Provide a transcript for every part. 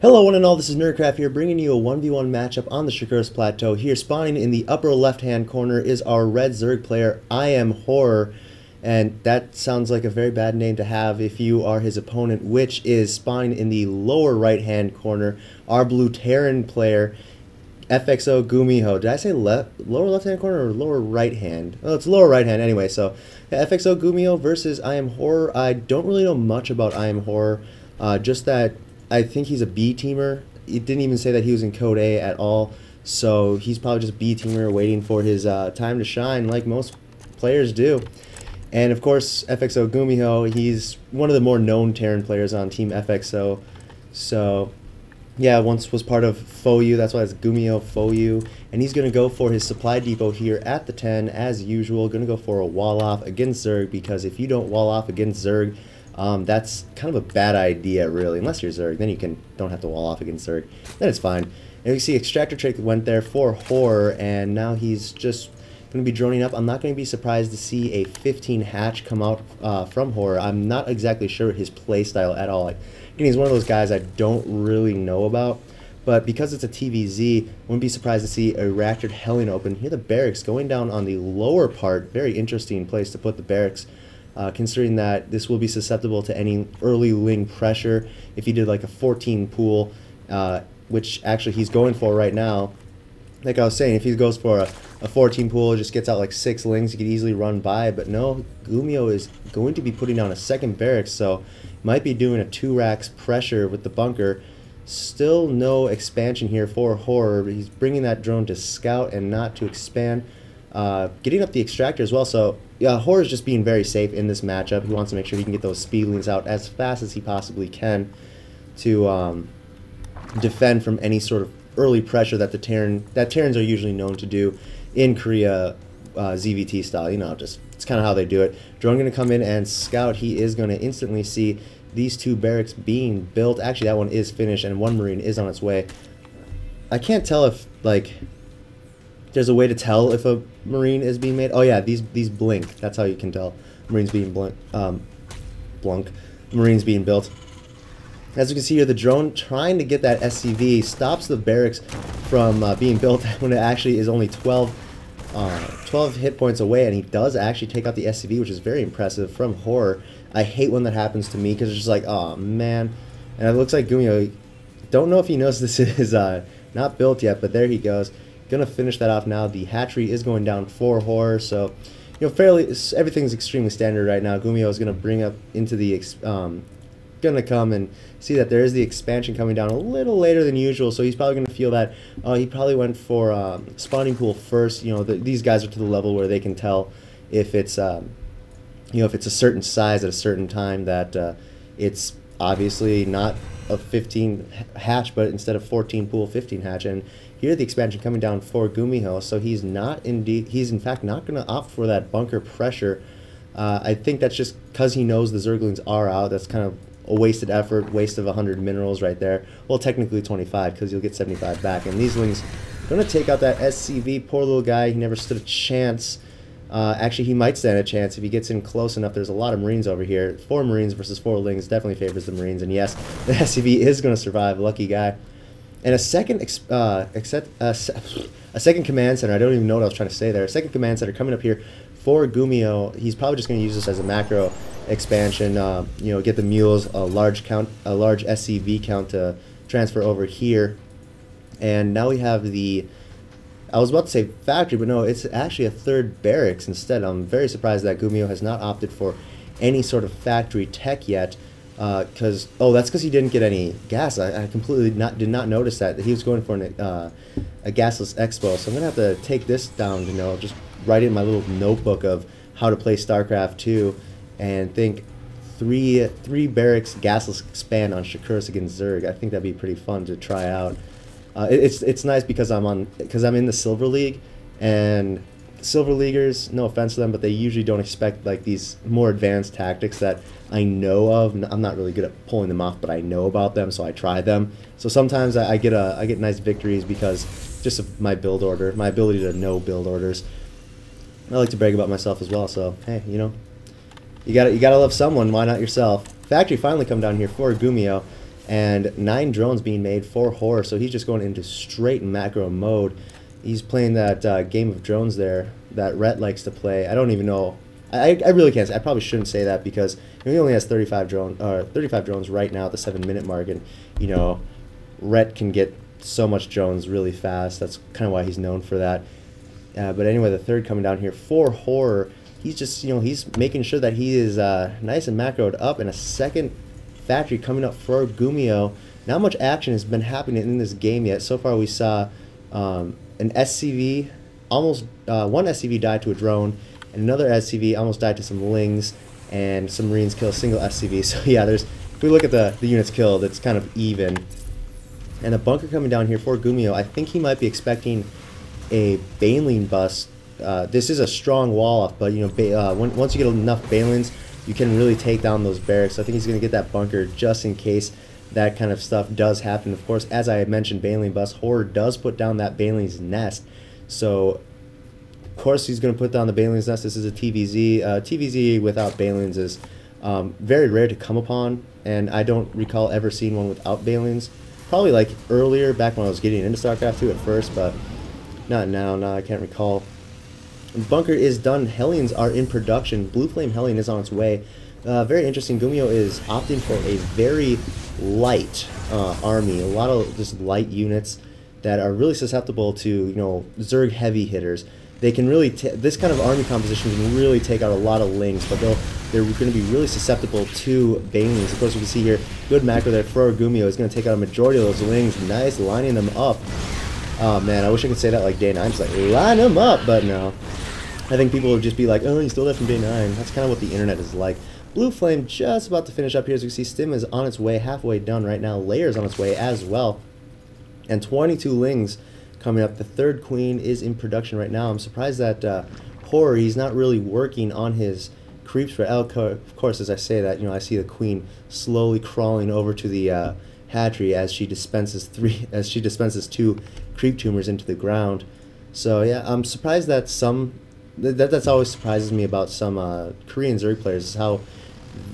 Hello one and all, this is Nerdcraft here, bringing you a 1v1 matchup on the Shakuros Plateau. Here, spawning in the upper left-hand corner is our red Zerg player, IMHorror, and that sounds like a very bad name to have if you are his opponent, which is spawning in the lower right-hand corner, our blue Terran player, FXOGuMiho. Did I say lower left-hand corner or lower right-hand? Oh, it's lower right-hand anyway, so yeah, FXOGuMiho versus IMHorror. I don't really know much about IMHorror, just that I think he's a B teamer. It didn't even say that he was in Code A at all, so he's probably just a B teamer waiting for his time to shine, like most players do. And of course, FXOGuMiho, he's one of the more known Terran players on Team FXO. So yeah, once was part of FXOGu, that's why it's Gumiho FXOGu. And he's going to go for his supply depot here at the 10, as usual. Going to go for a wall off against Zerg, because if you don't wall off against Zerg, that's kind of a bad idea, really. Unless you're Zerg, then you don't have to wall off against Zerg. Then it's fine. And you see Extractor Trick went there for Horror, and now he's just going to be droning up. I'm not going to be surprised to see a 15 hatch come out from Horror. I'm not exactly sure his playstyle at all. Again, he's one of those guys I don't really know about. But because it's a TVZ, wouldn't be surprised to see a Reactor Helling open. Here the barracks going down on the lower part. Very interesting place to put the barracks. Considering that this will be susceptible to any early ling pressure. If he did like a 14 pool, which actually he's going for right now, like I was saying, if he goes for a 14 pool, just gets out like 6 lings, he could easily run by. But no, Gumiho is going to be putting down a second barracks, so might be doing a 2 racks pressure with the bunker. Still no expansion here for Horror, but he's bringing that drone to scout and not to expand. Getting up the extractor as well, so yeah, Horror's just being very safe in this matchup. He wants to make sure he can get those speedlings out as fast as he possibly can to defend from any sort of early pressure that Terrans are usually known to do in Korea, ZVT style. You know, just it's kind of how they do it. Drone going to come in and scout. He is going to instantly see these 2 barracks being built. Actually, that one is finished, and 1 Marine is on its way. I can't tell if, like, there's a way to tell if a Marine is being made. Oh yeah, these blink. That's how you can tell Marine's being Marine's being built. As you can see here, the drone trying to get that SCV stops the barracks from being built when it actually is only 12 hit points away, and he does actually take out the SCV, which is very impressive from Horror. I hate when that happens to me, because it's just like, oh man. And it looks like Gumiho, don't know if he knows this is not built yet, but there he goes. Gonna finish that off now. The hatchery is going down for Horror, so you know, everything's extremely standard right now. Gumiho is gonna bring up into the gonna come and see that there is the expansion coming down a little later than usual, so he's probably gonna feel that he probably went for spawning pool first. You know, these guys are to the level where they can tell if it's you know, if it's a certain size at a certain time, that it's obviously not a 15 hatch, but instead of 14 pool, 15 hatch. And here the expansion coming down for Gumiho, so he's in fact not going to opt for that bunker pressure. I think that's just because he knows the Zerglings are out. That's kind of a wasted effort, waste of 100 minerals right there. Well, technically 25, because you'll get 75 back. And these lings going to take out that SCV. Poor little guy, he never stood a chance. Actually, he might stand a chance if he gets in close enough. There's a lot of Marines over here. 4 Marines versus 4 lings definitely favors the Marines. And yes, the SCV is going to survive. Lucky guy. And a second command center. I don't even know what I was trying to say there. A second command center coming up here for Gumiho. He's probably just going to use this as a macro expansion. You know, get the mules a large SCV count to transfer over here. And now we have the, I was about to say factory, but no, it's actually a 3rd barracks instead. I'm very surprised that Gumiho has not opted for any sort of factory tech yet. That's because he didn't get any gas. I completely did not notice that he was going for a gasless expo. So I'm gonna have to take this down to know, just write it in my little notebook of how to play StarCraft 2, and think 3 barracks gasless expand on Shakuros against Zerg. I think that'd be pretty fun to try out. It's nice because I'm in the Silver League, and Silver Leaguers, no offense to them, but they usually don't expect like these more advanced tactics that I know of. I'm not really good at pulling them off, but I know about them, so I try them. So sometimes I get nice victories because just of my build order, my ability to know build orders. I like to brag about myself as well. So hey, you know, you gotta love someone. Why not yourself? Factory finally come down here for Gumiho. and 9 drones being made for Horror, so he's just going into straight macro mode. He's playing that game of drones there that Rhett likes to play. I don't even know. I really can't say. I probably shouldn't say that because he only has 35 drones right now at the 7-minute mark, and Rhett can get so much drones really fast. That's kind of why he's known for that. But anyway, the third coming down here for Horror. He's just he's making sure that he is nice and macroed up, and a second factory coming up for FXOGuMiho. Not much action has been happening in this game yet. So far, we saw an SCV, almost one SCV died to a drone, and another SCV almost died to some Lings, and some Marines kill a single SCV. So yeah, if we look at the units killed, it's kind of even. And the bunker coming down here for FXOGuMiho, I think he might be expecting a Baneling bust. This is a strong wall off, but once you get enough Banelings, you can really take down those barracks. I think he's going to get that bunker just in case that kind of stuff does happen. Of course, as I had mentioned, Baneling bust. Horror does put down that Baneling's nest, so of course he's going to put down the Baneling's nest. This is a TVZ. TVZ without Banelings is very rare to come upon, and I don't recall ever seeing one without Banelings. Probably like earlier, back when I was getting into StarCraft 2 at first, but not now. No, I can't recall. Bunker is done. Hellions are in production. Blue Flame Hellion is on its way. Very interesting. FXOGuMiho is opting for a very light army. A lot of just light units that are really susceptible to Zerg heavy hitters. They can really this kind of army composition can really take out a lot of Lings, but they're going to be really susceptible to Banelings. Of course, you can see here, good macro there for FXOGuMiho is going to take out a majority of those Lings. Nice, lining them up. Oh man, I wish I could say that like Day 9. Just like, line them up, but no. I think people would just be like, oh, you stole that from Day 9. That's kind of what the internet is like. Blue Flame just about to finish up here. As you can see, Stim is on its way, halfway done right now. Layer's on its way as well. And 22 Lings coming up. The third Queen is in production right now. I'm surprised that Horror, he's not really working on his creeps for Elko. Of course, as I say that, I see the Queen slowly crawling over to the hatchery as she dispenses 2 creep tumors into the ground. So yeah, I'm surprised that that's always surprises me about some Korean Zerg players is how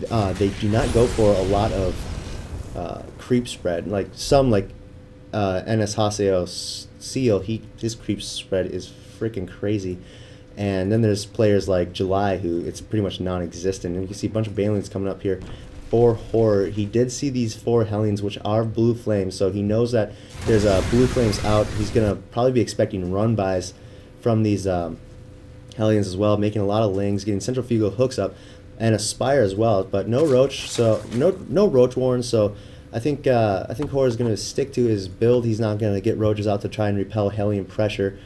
they do not go for a lot of creep spread. Like some NS Haseo Seal, his creep spread is freaking crazy. And then there's players like July who it's pretty much non-existent. And you can see a bunch of Banelings coming up here for Horror. He did see these 4 Hellions, which are Blue Flames, so he knows that there's Blue Flames out. He's gonna probably be expecting run-bys from these Hellions as well, making a lot of Lings, getting Centrifugal hooks up, and a Spire as well. But no Roach, so no Roach Warrens. So I think Horror is gonna stick to his build. He's not gonna get Roaches out to try and repel Hellion pressure.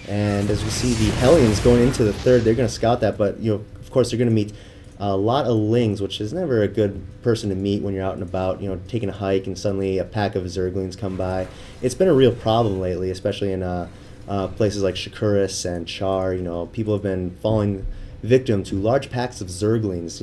And as we see the Hellions going into the third, they're gonna scout that, but of course they're gonna meet a lot of Lings, which is never a good person to meet when you're out and about, taking a hike and suddenly a pack of Zerglings come by. It's been a real problem lately, especially in places like Shakuris and Char. People have been falling victim to large packs of Zerglings.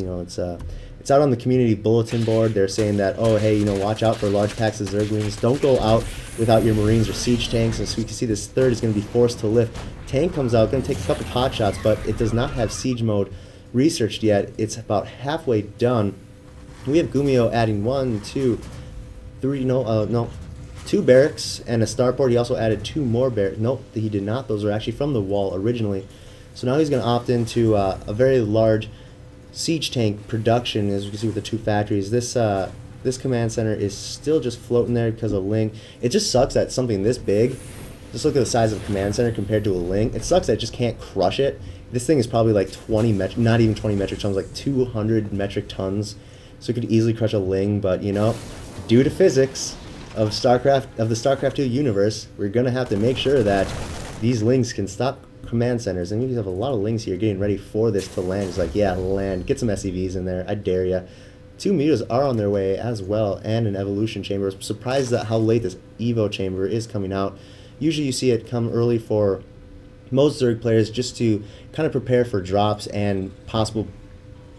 It's out on the community bulletin board. They're saying that, oh hey, watch out for large packs of Zerglings. Don't go out without your Marines or siege tanks. And so you can see this third is going to be forced to lift. Tank comes out, going to take a couple pot shots, but it does not have siege mode researched yet. It's about halfway done. We have FXOGuMiho adding 2 barracks and a starport. He also added 2 more barracks. Nope, he did not. Those are actually from the wall originally. So now he's going to opt into a very large siege tank production, as you can see with the 2 factories. This command center is still just floating there because of Ling. It just sucks that something this big, just look at the size of a command center compared to a Ling. It sucks that it just can't crush it. This thing is probably like not even 20 metric tons, like 200 metric tons. So it could easily crush a Ling, but due to physics of the StarCraft 2 universe, we're gonna have to make sure that these Lings can stop command centers. And you have a lot of Lings here getting ready for this to land. It's like, yeah, land. Get some SCVs in there. I dare ya. 2 Mutas are on their way as well, and an evolution chamber. I'm surprised at how late this Evo chamber is coming out. Usually you see it come early for most Zerg players just to kind of prepare for drops and possible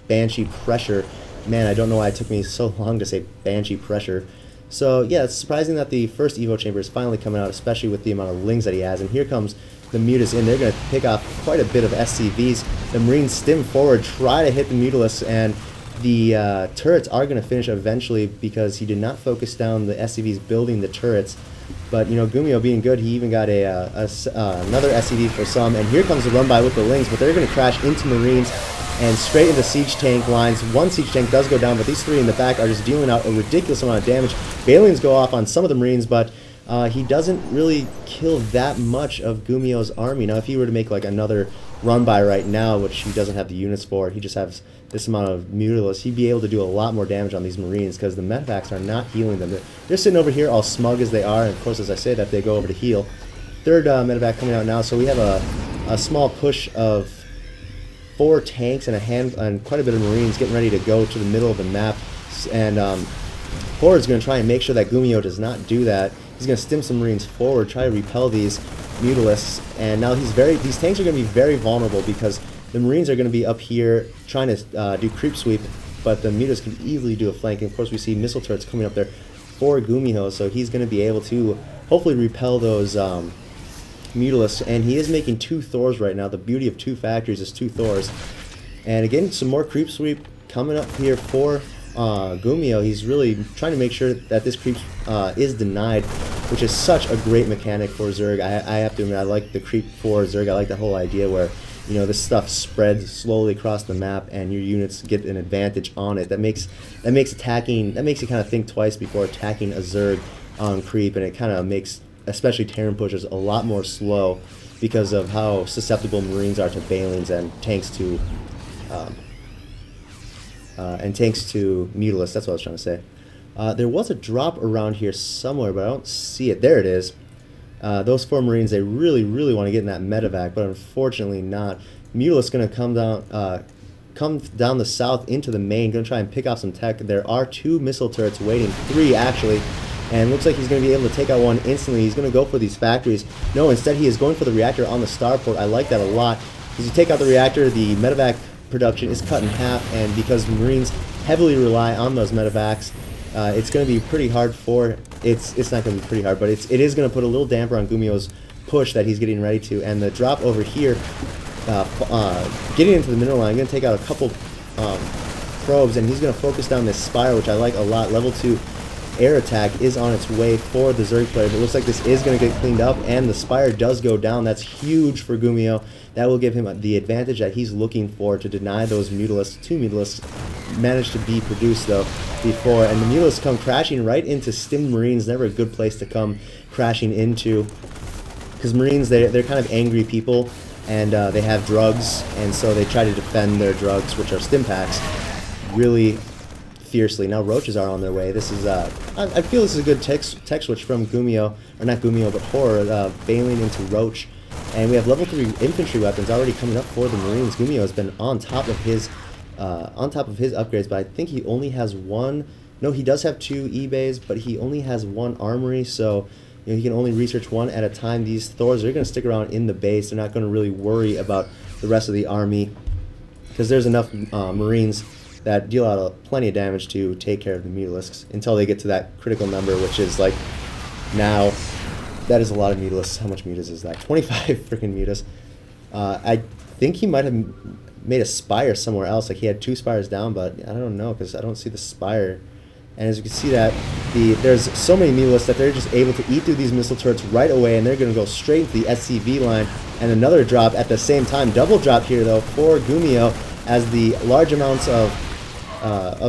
Banshee pressure. Man, I don't know why it took me so long to say Banshee pressure. So yeah, it's surprising that the first Evo chamber is finally coming out, especially with the amount of Lings that he has. And here comes the Mutas in. They're going to pick off quite a bit of SCVs. The Marines stim forward, try to hit the Mutalisk, and The turrets are going to finish eventually because he did not focus down the SCVs building the turrets. But, you know, Gumio being good, he even got another SCV for some. And here comes the run by with the Lings, but they're going to crash into Marines and straight into siege tank lines. One siege tank does go down, but these three in the back are just dealing out a ridiculous amount of damage. Balians go off on some of the Marines, but he doesn't really kill that much of Gumio's army. Now, if he were to make like another run by right now, which he doesn't have the units for, he just has this amount of Mutilis, he'd be able to do a lot more damage on these Marines because the medevacs are not healing them. They're sitting over here all smug as they are, and of course, as I say that, they go over to heal. Third medevac coming out now, so we have a small push of 4 tanks and quite a bit of Marines getting ready to go to the middle of the map, and Horror's going to try and make sure that Gumio does not do that. He's going to stim some Marines forward, try to repel these Mutalisks, and now these tanks are going to be very vulnerable because the Marines are going to be up here trying to do creep sweep, but the Mutalisks can easily do a flank, and of course we see missile turrets coming up there for Gumiho, so he's going to be able to hopefully repel those Mutalisks, and he is making 2 Thors right now. The beauty of 2 factories is 2 Thors. And again, some more creep sweep coming up here for Gumio. He's really trying to make sure that this creep is denied, which is such a great mechanic for Zerg. I have to admit, I like the creep for Zerg. I like the whole idea where, you know, this stuff spreads slowly across the map and your units get an advantage on it. That makes you kind of think twice before attacking a Zerg on creep, and it kind of makes especially Terran pushers a lot more slow because of how susceptible Marines are to Balians and tanks to Mutalisks. That's what I was trying to say. There was a drop around here somewhere, but I don't see it. There it is. Those 4 Marines, they really, really want to get in that medevac, but unfortunately not. Mutalisks going to come down the south into the main, going to try and pick off some tech. There are 2 missile turrets waiting, 3 actually, and looks like he's going to be able to take out one instantly. He's going to go for these factories. No, instead he is going for the reactor on the starport. I like that a lot. Because you take out the reactor, the medevac production is cut in half, and because Marines heavily rely on those medevacs, it's going to be pretty hard for... It's not going to be pretty hard, but it is going to put a little damper on Gumio's push that he's getting ready to. And the drop over here, getting into the middle line, going to take out a couple probes, and he's going to focus down this spire, which I like a lot. Level 2 air attack is on its way for the Zerg player, but it looks like this is going to get cleaned up, and the spire does go down. That's huge for Gumio. That will give him the advantage that he's looking for to deny those Mutalisks. 2 Mutalisks managed to be produced, though, before, and the Mutalisks come crashing right into stimmed Marines. Never a good place to come crashing into, because Marines, they're kind of angry people, and they have drugs, and so they try to defend their drugs, which are stim packs, really fiercely. Now roaches are on their way. This is I feel this is a good tech switch from Gumio, or not Gumio, but Horror, bailing into roach, and we have level 3 infantry weapons already coming up for the Marines. Gumio has been on top of his upgrades, but I think he only has 1. No, he does have 2 eBays, but he only has 1 armory, so you know, he can only research 1 at a time. These Thors are going to stick around in the base. They're not going to really worry about the rest of the army because there's enough Marines that deal out plenty of damage to take care of the Mutalisks until they get to that critical number, which is like now. That is a lot of Mutalisks. How much Mutas is that? 25 freaking Mutas. I think he might have made a spire somewhere else. Like he had 2 spires down, but I don't know because I don't see the spire. And as you can see that there's so many Mutalisks that they're just able to eat through these missile turrets right away, and they're going to go straight into the SCV line. And another drop at the same time. Double drop here though for Gumio as the large amounts of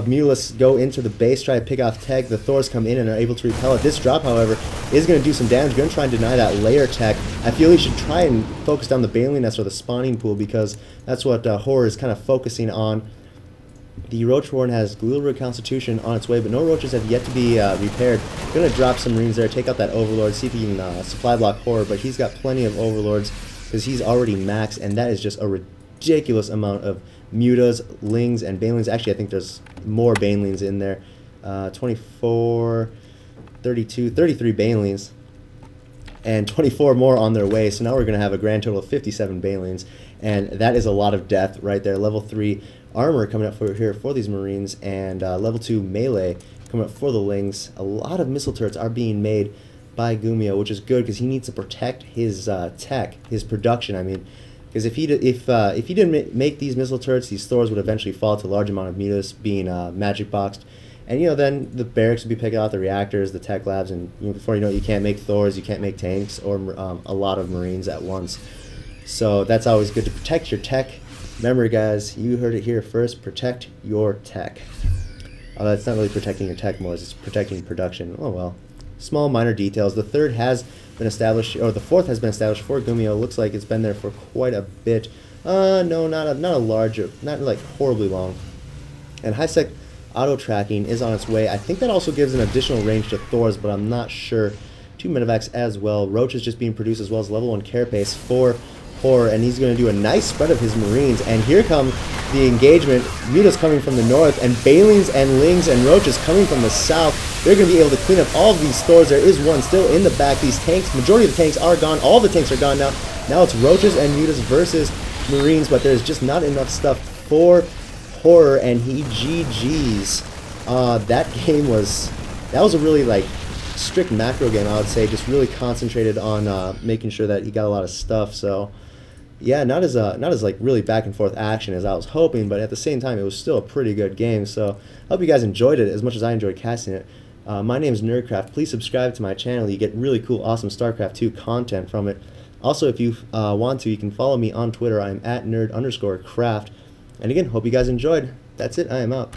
Mutalisks go into the base, try to pick off tech. The Thors come in and are able to repel it. This drop, however, is going to do some damage. Going to try and deny that layer tech. I feel he should try and focus down the Bailey Nest or the spawning pool because that's what Horror is kind of focusing on. The Roach Warren has Gluelroot Constitution on its way, but no roaches have yet to be repaired. Going to drop some Marines there, take out that Overlord, see if he can supply block Horror, but he's got plenty of Overlords because he's already maxed, and that is just a ridiculous amount of Mutas, Lings, and Banelings. Actually, I think there's more Banelings in there. 24, 32, 33 Banelings, and 24 more on their way. So now we're going to have a grand total of 57 Banelings, and that is a lot of death right there. Level 3 armor coming up here for these Marines, and level 2 melee coming up for the Lings. A lot of missile turrets are being made by Gumio, which is good because he needs to protect his tech, his production. I mean, Because if he didn't make these missile turrets, these Thors would eventually fall to a large amount of mutas being magic boxed. And, then the barracks would be picking out the reactors, the tech labs, and before you know it, you can't make Thors, you can't make tanks, or a lot of Marines at once. So that's always good to protect your tech. Remember, guys, you heard it here first, protect your tech. That's not really protecting your tech more, it's protecting production. Oh well. Small minor details. The third has been established, or the fourth has been established for FXOGuMiho. Looks like it's been there for quite a bit. No, not a large, not like horribly long. And high-sec auto tracking is on its way. I think that also gives an additional range to Thors, but I'm not sure. 2 medevacs as well. Roach is just being produced, as well as level 1 carapace for Horror, and he's going to do a nice spread of his Marines. And here come the engagement. Muta's coming from the north, and Balings and Lings and Roaches coming from the south. They're going to be able to clean up all of these Thors. There is one still in the back. These tanks, majority of the tanks are gone. All the tanks are gone now. Now it's Roaches and Mutas versus Marines, but there's just not enough stuff for Horror, and he GG's. That was a really strict macro game, I would say. Just really concentrated on making sure that he got a lot of stuff. So yeah, not as really back and forth action as I was hoping, but at the same time it was still a pretty good game. So I hope you guys enjoyed it as much as I enjoyed casting it. My name is Nerdcraft. Please subscribe to my channel. You get really cool, awesome StarCraft 2 content from it. Also, if you want to, you can follow me on Twitter. I'm at nerd_craft. And again, hope you guys enjoyed. That's it. I am out.